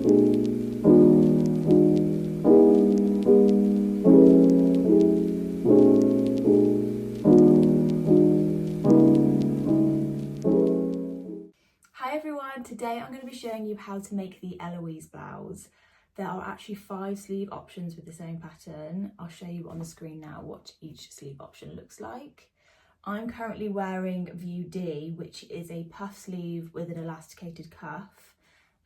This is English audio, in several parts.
Hi everyone, today I'm going to be showing you how to make the Eloise blouse. There are actually 5 sleeve options with the same pattern. I'll show you on the screen now what each sleeve option looks like. I'm currently wearing view D, which is a puff sleeve with an elasticated cuff.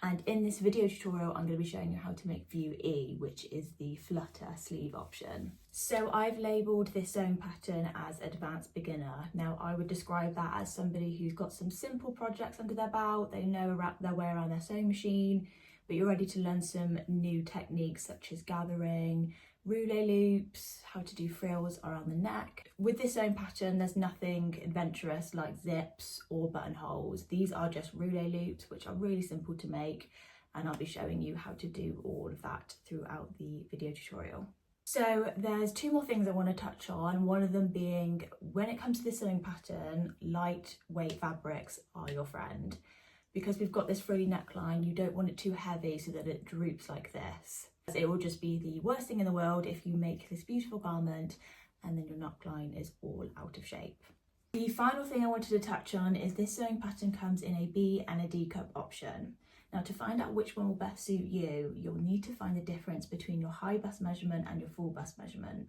And in this video tutorial, I'm going to be showing you how to make view E, which is the flutter sleeve option. So I've labelled this sewing pattern as advanced beginner. Now I would describe that as somebody who's got some simple projects under their belt, they know their way around their sewing machine, but you're ready to learn some new techniques such as gathering, rouleau loops, how to do frills around the neck. With this sewing pattern, there's nothing adventurous like zips or buttonholes. These are just rouleau loops, which are really simple to make, and I'll be showing you how to do all of that throughout the video tutorial. So there's 2 more things I want to touch on, one of them being when it comes to this sewing pattern, lightweight fabrics are your friend. Because we've got this frilly neckline, you don't want it too heavy so that it droops like this. It will just be the worst thing in the world if you make this beautiful garment and then your neckline is all out of shape. The final thing I wanted to touch on is this sewing pattern comes in a B and a D cup option. Now to find out which one will best suit you, you'll need to find the difference between your high bust measurement and your full bust measurement.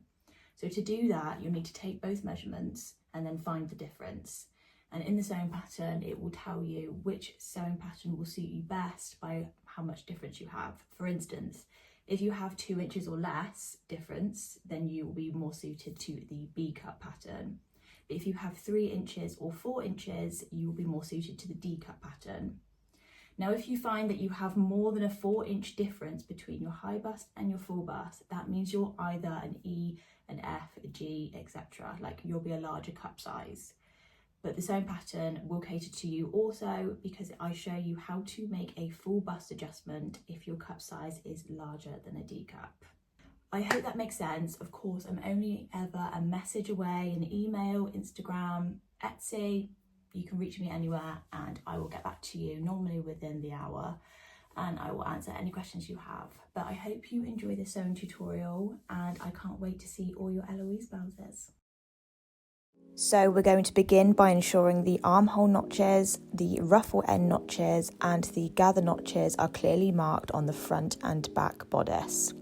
So to do that, you'll need to take both measurements and then find the difference. And in the sewing pattern, it will tell you which sewing pattern will suit you best by how much difference you have. For instance, if you have 2 inches or less difference, then you will be more suited to the B cut pattern. But if you have 3 inches or 4 inches, you will be more suited to the D cut pattern. Now, if you find that you have more than a 4-inch difference between your high bust and your full bust, that means you're either an E, an F, a G, etc. Like you'll be a larger cup size. But the sewing pattern will cater to you also because I show you how to make a full bust adjustment if your cup size is larger than a D cup. I hope that makes sense. Of course, I'm only ever a message away, an email, Instagram, Etsy. You can reach me anywhere and I will get back to you normally within the hour and I will answer any questions you have. But I hope you enjoy this sewing tutorial and I can't wait to see all your Eloise blouses. So we're going to begin by ensuring the armhole notches, the ruffle end notches and the gather notches are clearly marked on the front and back bodice.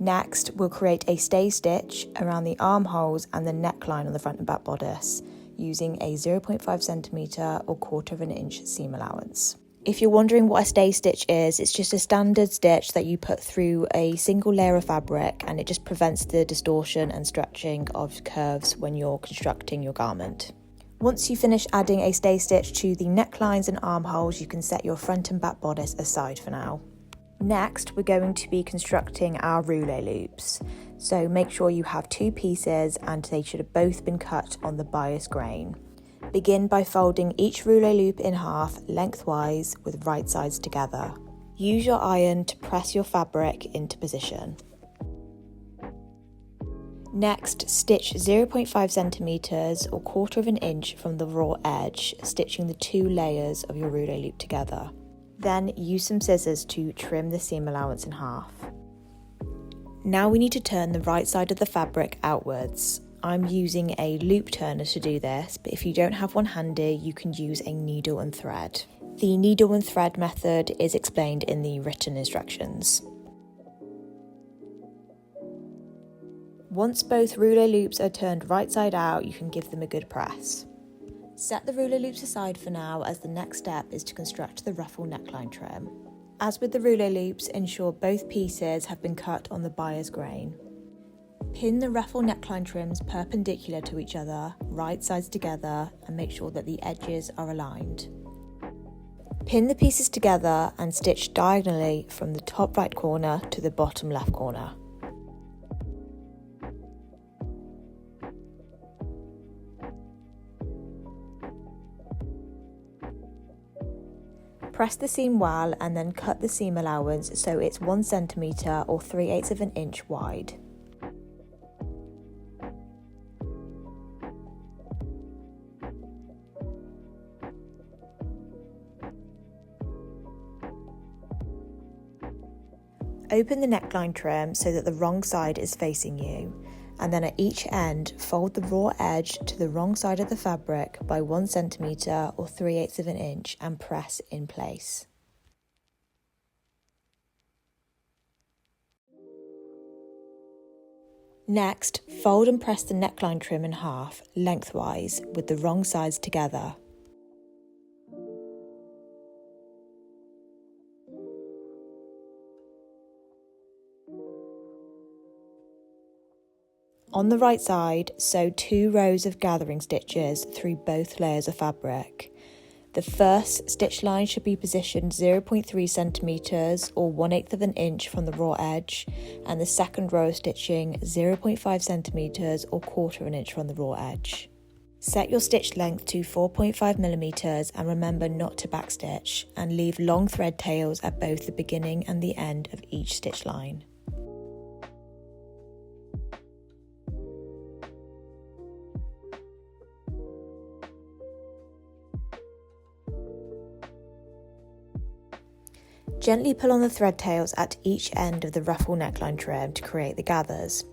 Next, we'll create a stay stitch around the armholes and the neckline on the front and back bodice using a 0.5 centimetre or 1/4 inch seam allowance. If you're wondering what a stay stitch is, it's just a standard stitch that you put through a single layer of fabric and it just prevents the distortion and stretching of curves when you're constructing your garment. Once you finish adding a stay stitch to the necklines and armholes, you can set your front and back bodice aside for now. Next, we're going to be constructing our rouleau loops. So make sure you have 2 pieces and they should have both been cut on the bias grain. Begin by folding each rouleau loop in half lengthwise with right sides together. Use your iron to press your fabric into position. Next, stitch 0.5 centimetres or 1/4 inch from the raw edge, stitching the 2 layers of your rouleau loop together. Then use some scissors to trim the seam allowance in half. Now we need to turn the right side of the fabric outwards. I'm using a loop turner to do this, but if you don't have one handy, you can use a needle and thread. The needle and thread method is explained in the written instructions. Once both rouleau loops are turned right side out, you can give them a good press. Set the rouleau loops aside for now, as the next step is to construct the ruffle neckline trim. As with the rouleau loops, ensure both pieces have been cut on the bias grain. Pin the ruffle neckline trims perpendicular to each other, right sides together, and make sure that the edges are aligned. Pin the pieces together and stitch diagonally from the top right corner to the bottom left corner. Press the seam well and then cut the seam allowance so it's 1 centimetre or 3/8 inch wide. Open the neckline trim so that the wrong side is facing you, and then at each end, fold the raw edge to the wrong side of the fabric by 1 centimetre or 3/8 of an inch and press in place. Next, fold and press the neckline trim in half, lengthwise, with the wrong sides together. On the right side, sew 2 rows of gathering stitches through both layers of fabric. The first stitch line should be positioned 0.3 centimetres or 1/8 of an inch from the raw edge, and the second row of stitching 0.5 centimetres or 1/4 of an inch from the raw edge. Set your stitch length to 4.5 millimetres and remember not to backstitch, and leave long thread tails at both the beginning and the end of each stitch line. Gently pull on the thread tails at each end of the ruffle neckline trim to create the gathers.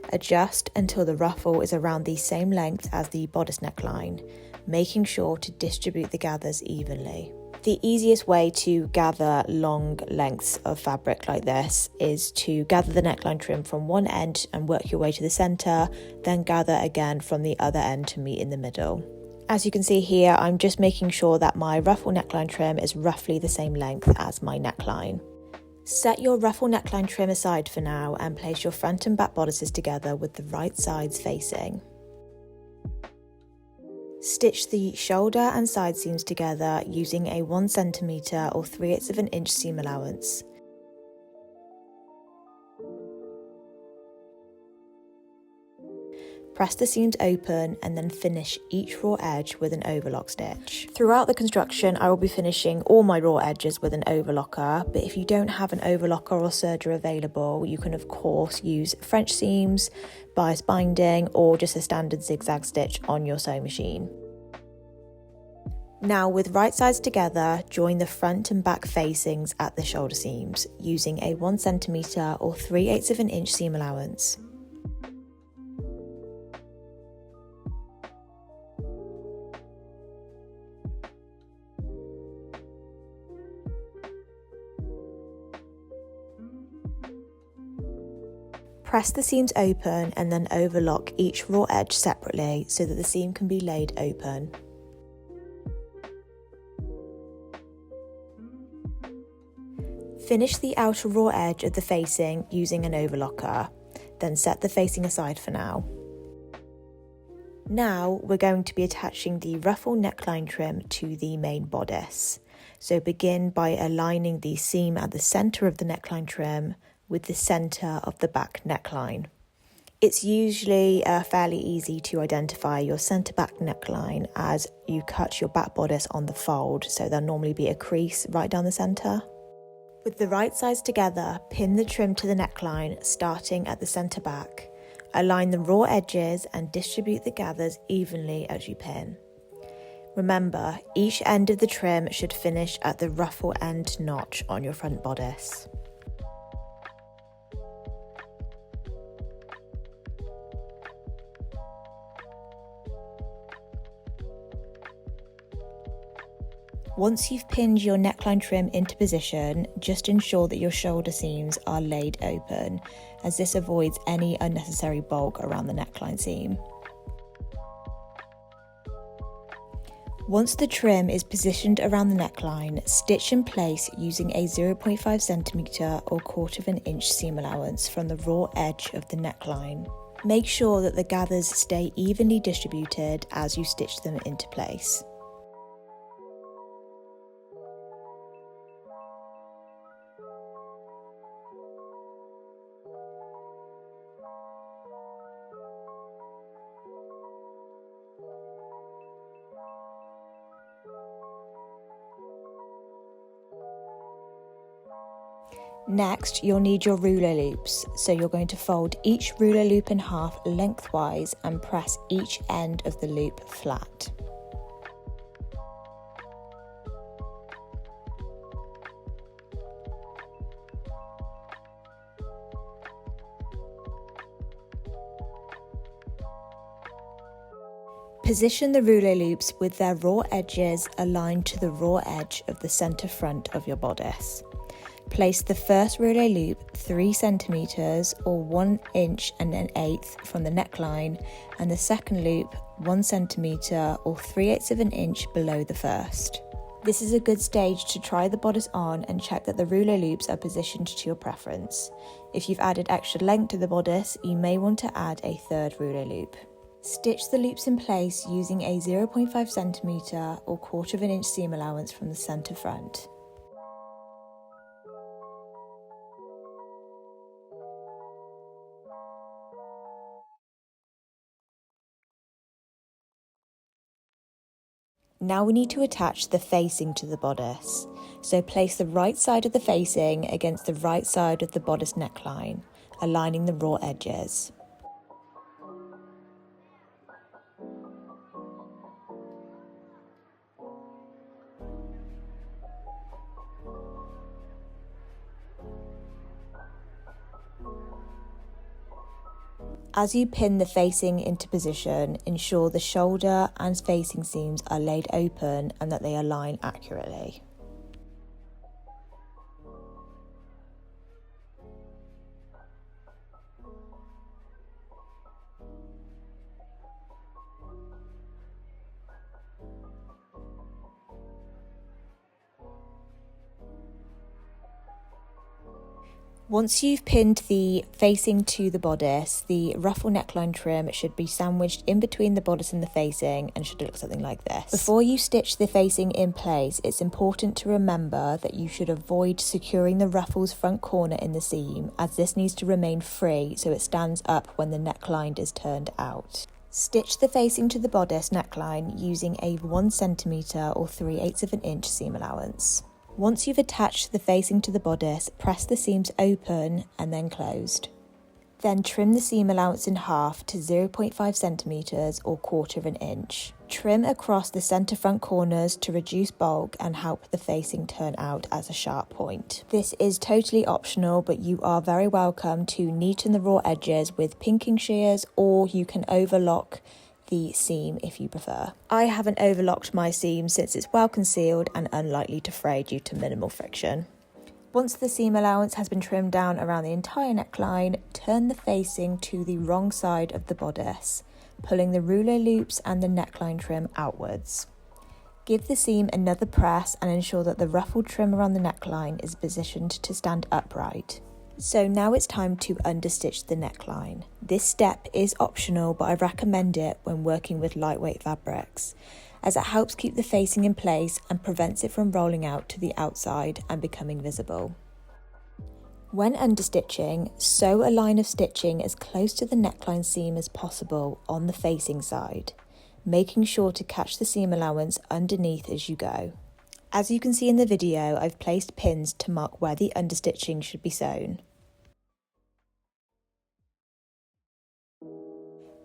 Adjust until the ruffle is around the same length as the bodice neckline, making sure to distribute the gathers evenly. The easiest way to gather long lengths of fabric like this is to gather the neckline trim from one end and work your way to the centre, then gather again from the other end to meet in the middle. As you can see here, I'm just making sure that my ruffle neckline trim is roughly the same length as my neckline. Set your ruffle neckline trim aside for now and place your front and back bodices together with the right sides facing. Stitch the shoulder and side seams together using a 1 centimetre or 3/8 of an inch seam allowance. Press the seams open and then finish each raw edge with an overlock stitch. Throughout the construction, I will be finishing all my raw edges with an overlocker, but if you don't have an overlocker or serger available, you can of course use French seams, bias binding, or just a standard zigzag stitch on your sewing machine. Now, with right sides together, join the front and back facings at the shoulder seams using a 1 centimetre or 3/8 of an inch seam allowance. Press the seams open and then overlock each raw edge separately so that the seam can be laid open. Finish the outer raw edge of the facing using an overlocker, then set the facing aside for now. Now we're going to be attaching the ruffle neckline trim to the main bodice. So begin by aligning the seam at the centre of the neckline trim with the centre of the back neckline. It's usually fairly easy to identify your centre back neckline as you cut your back bodice on the fold, so there'll normally be a crease right down the centre. With the right sides together, pin the trim to the neckline starting at the centre back. Align the raw edges and distribute the gathers evenly as you pin. Remember, each end of the trim should finish at the ruffle end notch on your front bodice. Once you've pinned your neckline trim into position, just ensure that your shoulder seams are laid open, as this avoids any unnecessary bulk around the neckline seam. Once the trim is positioned around the neckline, stitch in place using a 0.5 centimetre or 1/4 of an inch seam allowance from the raw edge of the neckline. Make sure that the gathers stay evenly distributed as you stitch them into place. Next, you'll need your ruler loops, so you're going to fold each ruler loop in half lengthwise and press each end of the loop flat. Position the rouleau loops with their raw edges aligned to the raw edge of the centre front of your bodice. Place the first rouleau loop 3 centimetres or 1 inch and an eighth from the neckline, and the second loop 1 centimetre or 3/8 of an inch below the first. This is a good stage to try the bodice on and check that the rouleau loops are positioned to your preference. If you've added extra length to the bodice, you may want to add a third rouleau loop. Stitch the loops in place using a 0.5 centimetre or 1/4 of an inch seam allowance from the centre front. Now we need to attach the facing to the bodice. So place the right side of the facing against the right side of the bodice neckline, aligning the raw edges. As you pin the facing into position, ensure the shoulder and facing seams are laid open and that they align accurately. Once you've pinned the facing to the bodice, the ruffle neckline trim should be sandwiched in between the bodice and the facing and should look something like this. Before you stitch the facing in place, it's important to remember that you should avoid securing the ruffle's front corner in the seam, as this needs to remain free so it stands up when the neckline is turned out. Stitch the facing to the bodice neckline using a 1 centimetre or 3/8 of an inch seam allowance. Once you've attached the facing to the bodice, press the seams open and then closed. Then trim the seam allowance in half to 0.5 centimetres or 1/4 of an inch. Trim across the centre front corners to reduce bulk and help the facing turn out as a sharp point. This is totally optional, but you are very welcome to neaten the raw edges with pinking shears, or you can overlock the seam if you prefer. I haven't overlocked my seam since it's well concealed and unlikely to fray due to minimal friction. Once the seam allowance has been trimmed down around the entire neckline, turn the facing to the wrong side of the bodice, pulling the rouleau loops and the neckline trim outwards. Give the seam another press and ensure that the ruffled trim around the neckline is positioned to stand upright. So now it's time to understitch the neckline. This step is optional, but I recommend it when working with lightweight fabrics, as it helps keep the facing in place and prevents it from rolling out to the outside and becoming visible. When understitching, sew a line of stitching as close to the neckline seam as possible on the facing side, making sure to catch the seam allowance underneath as you go. As you can see in the video, I've placed pins to mark where the understitching should be sewn.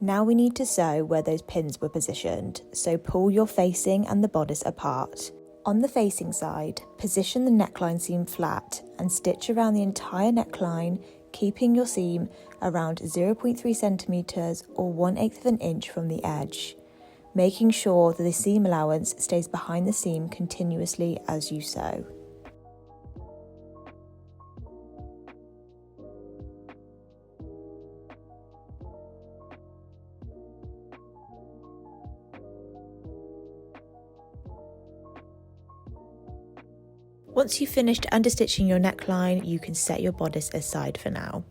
Now we need to sew where those pins were positioned, so pull your facing and the bodice apart. On the facing side, position the neckline seam flat and stitch around the entire neckline, keeping your seam around 0.3 centimetres or 1/8 of an inch from the edge, making sure that the seam allowance stays behind the seam continuously as you sew. Once you've finished understitching your neckline, you can set your bodice aside for now.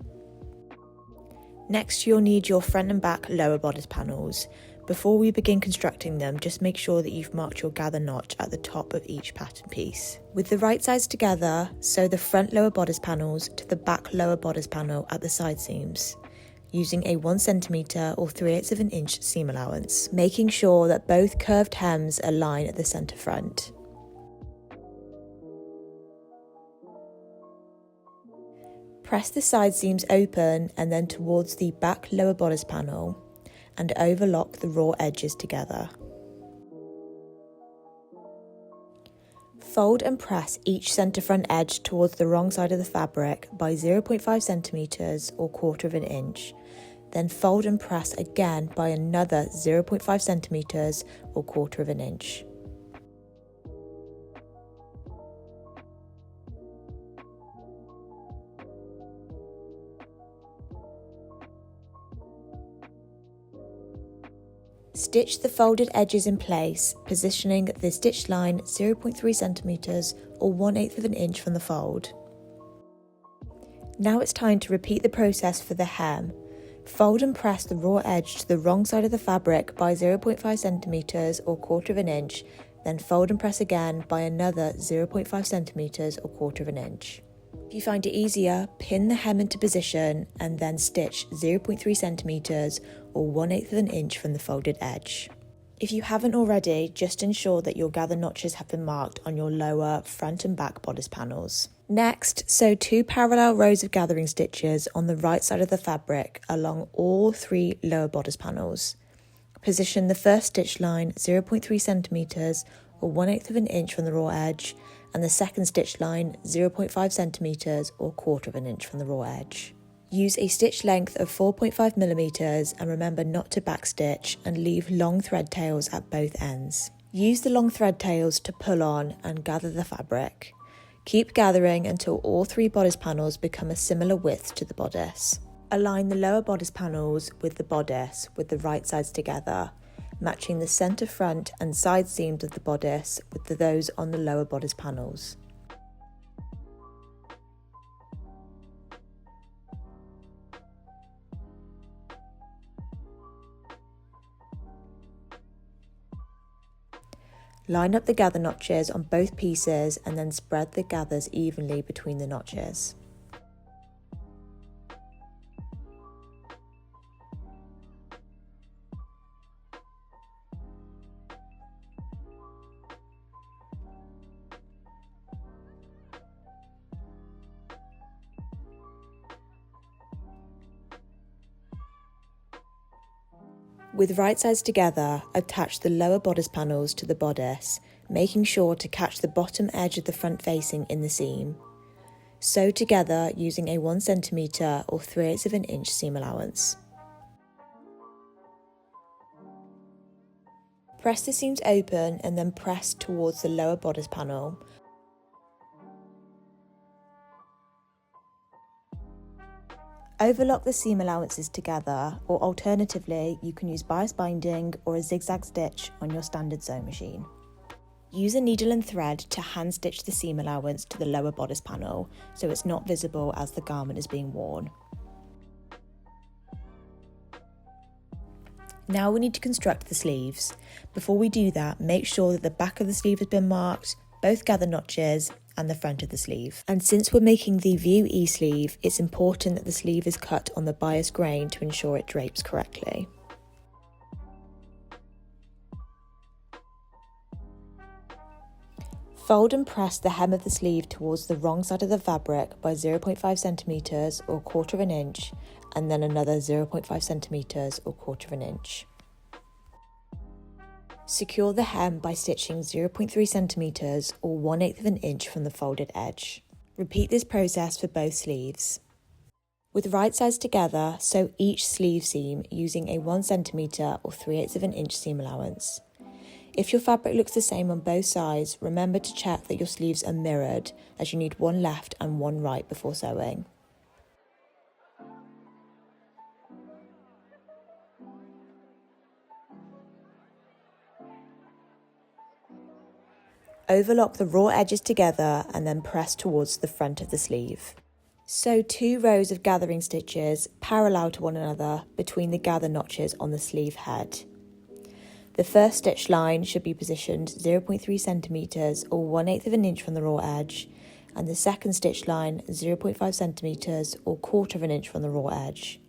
Next, you'll need your front and back lower bodice panels. Before we begin constructing them, just make sure that you've marked your gather notch at the top of each pattern piece. With the right sides together, sew the front lower bodice panels to the back lower bodice panel at the side seams, using a 1 centimetre or 3/8 of an inch seam allowance, making sure that both curved hems align at the centre front. Press the side seams open and then towards the back lower bodice panel and overlock the raw edges together. Fold and press each centre front edge towards the wrong side of the fabric by 0.5 centimetres or 1/4 of an inch. then fold and press again by another 0.5 centimeters or 1/4 inch. Stitch the folded edges in place, positioning the stitch line 0.3 centimeters or 1/8 inch from the fold. Now it's time to repeat the process for the hem. Fold and press the raw edge to the wrong side of the fabric by 0.5 centimeters or 1/4 inch, then fold and press again by another 0.5 centimeters or 1/4 inch. If you find it easier, pin the hem into position and then stitch 0.3 centimeters or 1/8 inch from the folded edge. If you haven't already, just ensure that your gather notches have been marked on your lower front and back bodice panels. Next, sew 2 parallel rows of gathering stitches on the right side of the fabric along all 3 lower bodice panels. Position the first stitch line 0.3 centimeters or 1/8 inch from the raw edge, and the second stitch line 0.5 centimeters or 1/4 inch from the raw edge. Use a stitch length of 4.5 millimeters and remember not to backstitch and leave long thread tails at both ends. Use the long thread tails to pull on and gather the fabric. Keep gathering until all 3 bodice panels become a similar width to the bodice. Align the lower bodice panels with the bodice with the right sides together, matching the centre front and side seams of the bodice with those on the lower bodice panels. Line up the gather notches on both pieces and then spread the gathers evenly between the notches. With right sides together, attach the lower bodice panels to the bodice, making sure to catch the bottom edge of the front facing in the seam. Sew together using a 1 centimeter or 3/8 inch seam allowance. Press the seams open and then press towards the lower bodice panel. Overlock the seam allowances together, or alternatively, you can use bias binding or a zigzag stitch on your standard sewing machine. Use a needle and thread to hand stitch the seam allowance to the lower bodice panel so it's not visible as the garment is being worn. Now we need to construct the sleeves. Before we do that, make sure that the back of the sleeve has been marked, both gather notches, and the front of the sleeve. And since we're making the view E sleeve, it's important that the sleeve is cut on the bias grain to ensure it drapes correctly. Fold and press the hem of the sleeve towards the wrong side of the fabric by 0.5 centimeters or 1/4 inch, and then another 0.5 centimeters or 1/4 inch. Secure the hem by stitching 0.3 centimeters or 1/8 inch from the folded edge. Repeat this process for both sleeves. With right sides together, sew each sleeve seam using a 1 centimeter or 3/8 inch seam allowance. If your fabric looks the same on both sides, remember to check that your sleeves are mirrored, as you need one left and one right before sewing. Overlock the raw edges together and then press towards the front of the sleeve. Sew 2 rows of gathering stitches parallel to one another between the gather notches on the sleeve head. The first stitch line should be positioned 0.3 centimeters or 1/8 inch from the raw edge, and the second stitch line 0.5 centimeters or 1/4 inch from the raw edge.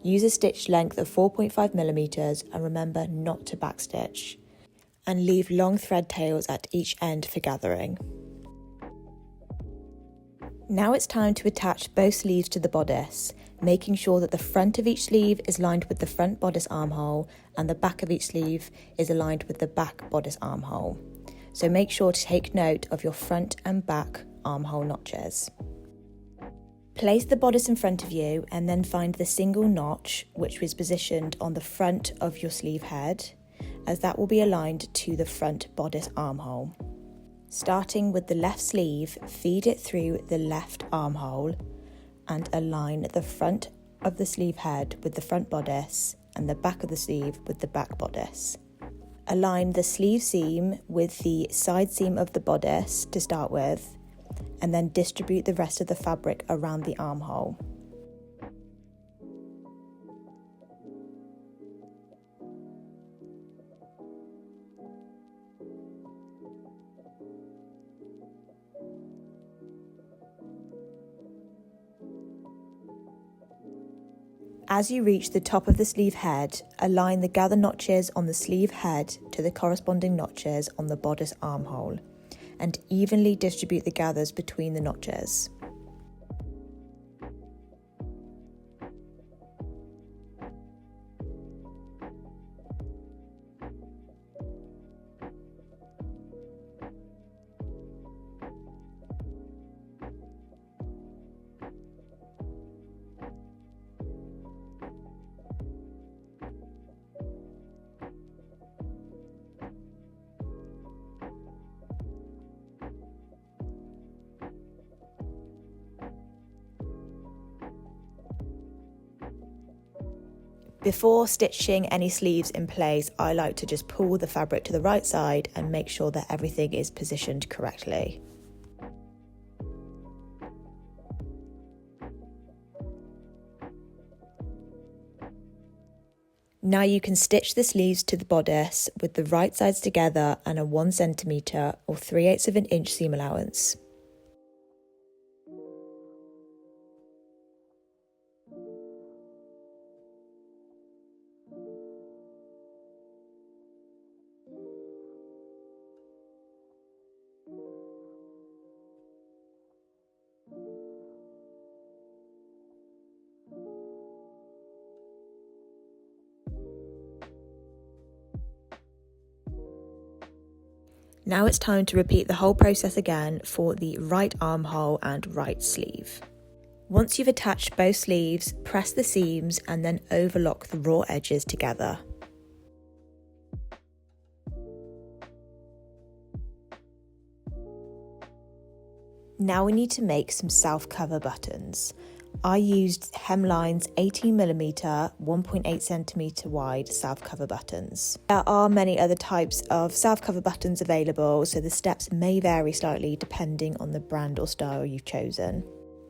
Use a stitch length of 4.5 millimeters and remember not to backstitch, and leave long thread tails at each end for gathering. Now it's time to attach both sleeves to the bodice, making sure that the front of each sleeve is lined with the front bodice armhole and the back of each sleeve is aligned with the back bodice armhole. So make sure to take note of your front and back armhole notches. Place the bodice in front of you and then find the single notch which was positioned on the front of your sleeve head, as that will be aligned to the front bodice armhole. Starting with the left sleeve, feed it through the left armhole and align the front of the sleeve head with the front bodice and the back of the sleeve with the back bodice. Align the sleeve seam with the side seam of the bodice to start with, and then distribute the rest of the fabric around the armhole. As you reach the top of the sleeve head, align the gather notches on the sleeve head to the corresponding notches on the bodice armhole, and evenly distribute the gathers between the notches. Before stitching any sleeves in place, I like to just pull the fabric to the right side and make sure that everything is positioned correctly. Now you can stitch the sleeves to the bodice with the right sides together and a 1 cm or 3/8 of an inch seam allowance. Now it's time to repeat the whole process again for the right armhole and right sleeve. Once you've attached both sleeves, press the seams and then overlock the raw edges together. Now we need to make some self-cover buttons. I used hemline's 18mm, 1.8 cm wide self-cover buttons. There are many other types of self-cover buttons available, so the steps may vary slightly depending on the brand or style you've chosen.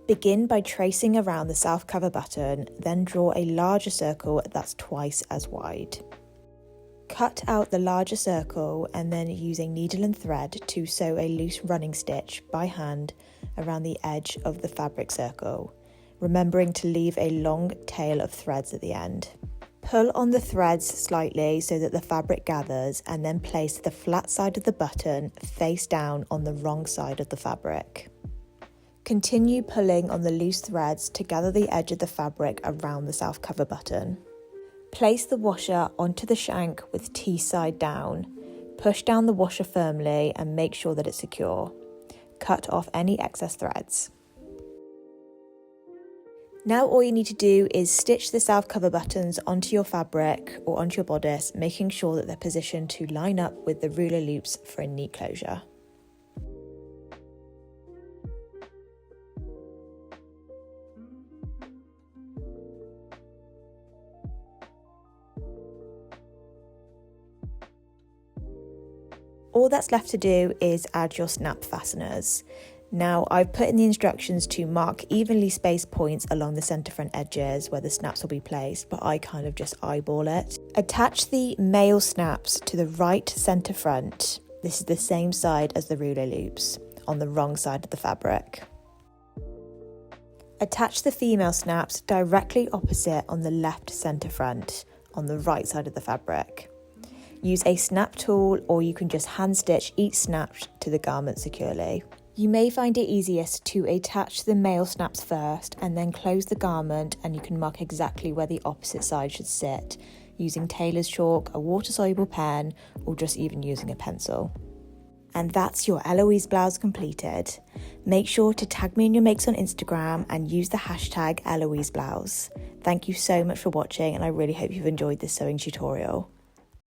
Begin by tracing around the self-cover button, then draw a larger circle that's twice as wide. Cut out the larger circle and then use a needle and thread to sew a loose running stitch by hand around the edge of the fabric circle, remembering to leave a long tail of threads at the end. Pull on the threads slightly so that the fabric gathers, and then place the flat side of the button face down on the wrong side of the fabric. Continue pulling on the loose threads to gather the edge of the fabric around the self-cover button. Place the washer onto the shank with T-side down. Push down the washer firmly and make sure that it's secure. Cut off any excess threads. Now all you need to do is stitch the self-cover buttons onto your fabric or onto your bodice, making sure that they're positioned to line up with the ruler loops for a neat closure. All that's left to do is add your snap fasteners. Now, I've put in the instructions to mark evenly spaced points along the centre front edges where the snaps will be placed, but I kind of just eyeball it. Attach the male snaps to the right centre front. This is the same side as the ruler loops, on the wrong side of the fabric. Attach the female snaps directly opposite on the left centre front, on the right side of the fabric. Use a snap tool, or you can just hand stitch each snap to the garment securely. You may find it easiest to attach the male snaps first and then close the garment, and you can mark exactly where the opposite side should sit using tailor's chalk, a water-soluble pen, or just even using a pencil. And that's your Eloise blouse completed. Make sure to tag me in your makes on Instagram and use the hashtag Eloise Blouse. Thank you so much for watching, and I really hope you've enjoyed this sewing tutorial.